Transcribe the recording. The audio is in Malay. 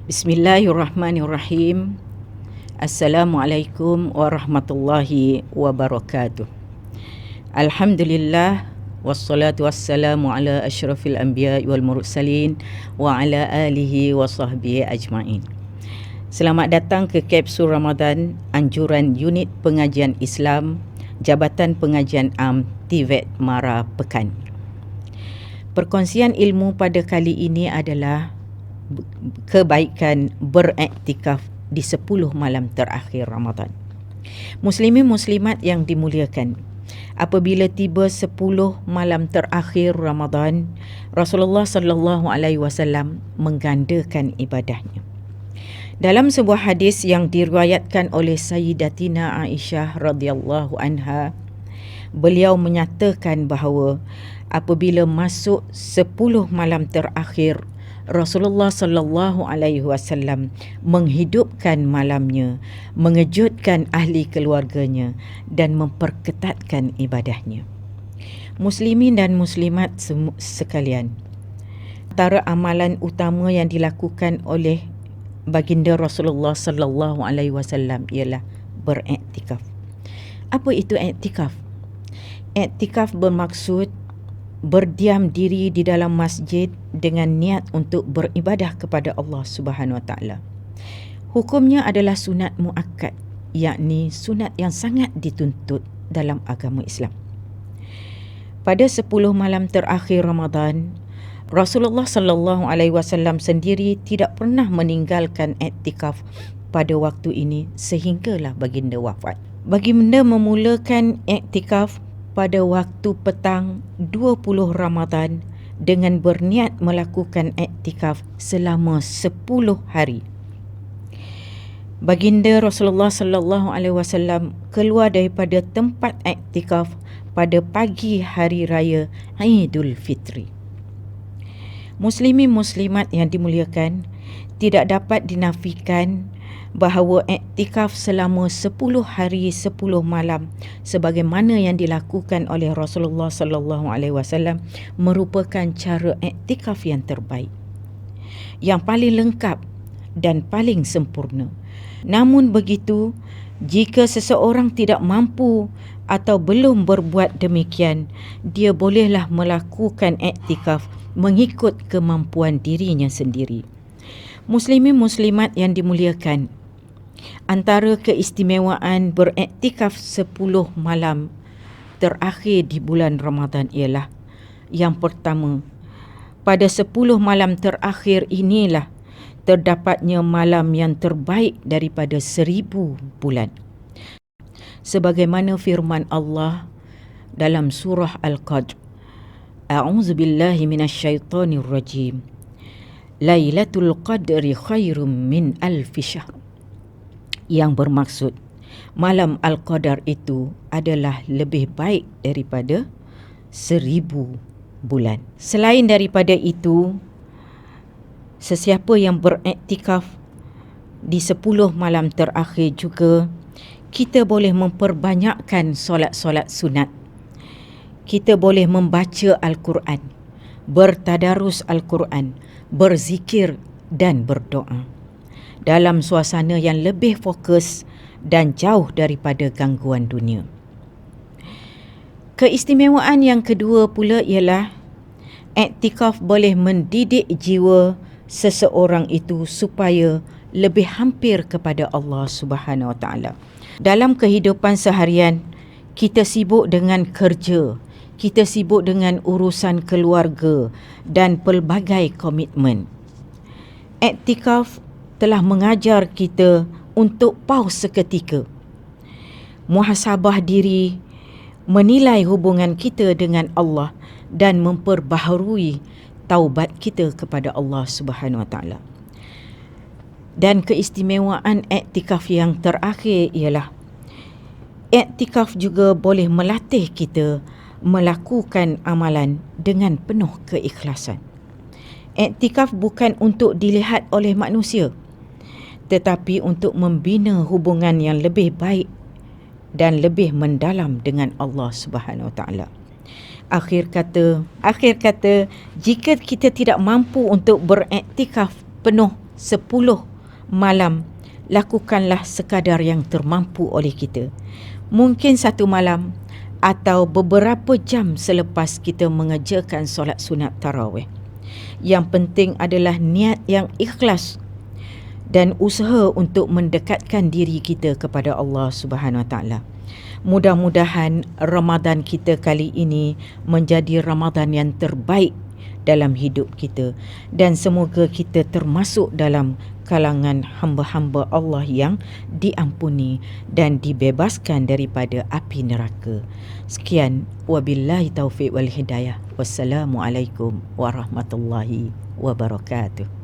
Bismillahirrahmanirrahim. Assalamualaikum warahmatullahi wabarakatuh. Alhamdulillah wassalatu wassalamu ala asyrafil anbiya wal mursalin wa ala alihi wa sahbihi ajma'in. Selamat datang ke Kapsul Ramadan Anjuran Unit Pengajian Islam Jabatan Pengajian Am TVET Mara Pekan. Perkongsian ilmu pada kali ini adalah kebaikan beriktikaf di 10 malam terakhir Ramadan. Muslimin muslimat yang dimuliakan, apabila tiba 10 malam terakhir Ramadan, Rasulullah sallallahu alaihi wasallam menggandakan ibadahnya. Dalam sebuah hadis yang diriwayatkan oleh Sayyidatina Aisyah radhiyallahu anha, beliau menyatakan bahawa apabila masuk 10 malam terakhir, Rasulullah sallallahu alaihi wasallam menghidupkan malamnya, mengejutkan ahli keluarganya dan memperketatkan ibadahnya. Muslimin dan muslimat sekalian, antara amalan utama yang dilakukan oleh baginda Rasulullah sallallahu alaihi wasallam ialah beriktikaf. Apa itu iktikaf? Iktikaf bermaksud berdiam diri di dalam masjid dengan niat untuk beribadah kepada Allah Subhanahu Wa Taala. Hukumnya adalah sunat muakkad, yakni sunat yang sangat dituntut dalam agama Islam. Pada 10 malam terakhir Ramadan, Rasulullah sallallahu alaihi wasallam sendiri tidak pernah meninggalkan iktikaf pada waktu ini sehinggalah baginda wafat. Baginda memulakan iktikaf pada waktu petang 20 Ramadan dengan berniat melakukan iktikaf selama 10 hari. Baginda Rasulullah sallallahu alaihi wasallam keluar daripada tempat iktikaf pada pagi hari raya Aidul Fitri. Muslimin muslimat yang dimuliakan, tidak dapat dinafikan bahawa iktikaf selama 10 hari 10 malam sebagaimana yang dilakukan oleh Rasulullah sallallahu alaihi wasallam merupakan cara iktikaf yang terbaik, yang paling lengkap dan paling sempurna. Namun begitu, jika seseorang tidak mampu atau belum berbuat demikian, dia bolehlah melakukan iktikaf mengikut kemampuan dirinya sendiri. Muslimin muslimat yang dimuliakan, antara keistimewaan beriktikaf 10 malam terakhir di bulan Ramadan ialah, yang pertama, pada 10 malam terakhir inilah terdapatnya malam yang terbaik daripada 1000 bulan. Sebagaimana firman Allah dalam surah Al-Qadr, A'udzubillahi minasyaitonirrajim, Lailatul Qadri khairum min alfi syahr, yang bermaksud malam Al-Qadar itu adalah lebih baik daripada 1000 bulan. Selain daripada itu, sesiapa yang beriktikaf di 10 malam terakhir juga, kita boleh memperbanyakkan solat-solat sunat. Kita boleh membaca Al-Quran, bertadarus Al-Quran, berzikir dan berdoa dalam suasana yang lebih fokus dan jauh daripada gangguan dunia. Keistimewaan yang kedua pula ialah iktikaf boleh mendidik jiwa seseorang itu supaya lebih hampir kepada Allah Subhanahu Wa Taala. Dalam kehidupan seharian, kita sibuk dengan kerja, kita sibuk dengan urusan keluarga dan pelbagai komitmen. Iktikaf telah mengajar kita untuk paus seketika, muhasabah diri, menilai hubungan kita dengan Allah dan memperbaharui taubat kita kepada Allah Subhanahu Wa Taala. Dan keistimewaan iktikaf yang terakhir ialah iktikaf juga boleh melatih kita melakukan amalan dengan penuh keikhlasan. Iktikaf bukan untuk dilihat oleh manusia, tetapi untuk membina hubungan yang lebih baik dan lebih mendalam dengan Allah Subhanahu Wa Taala. Akhir kata, jika kita tidak mampu untuk beriktikaf penuh 10 malam, lakukanlah sekadar yang termampu oleh kita. Mungkin satu malam atau beberapa jam selepas kita mengerjakan solat sunat tarawih. Yang penting adalah niat yang ikhlas dan usaha untuk mendekatkan diri kita kepada Allah Subhanahu Wa Taala. Mudah-mudahan Ramadan kita kali ini menjadi Ramadan yang terbaik dalam hidup kita, dan semoga kita termasuk dalam kalangan hamba-hamba Allah yang diampuni dan dibebaskan daripada api neraka. Sekian, wabillahi taufiq wal hidayah. Wassalamualaikum warahmatullahi wabarakatuh.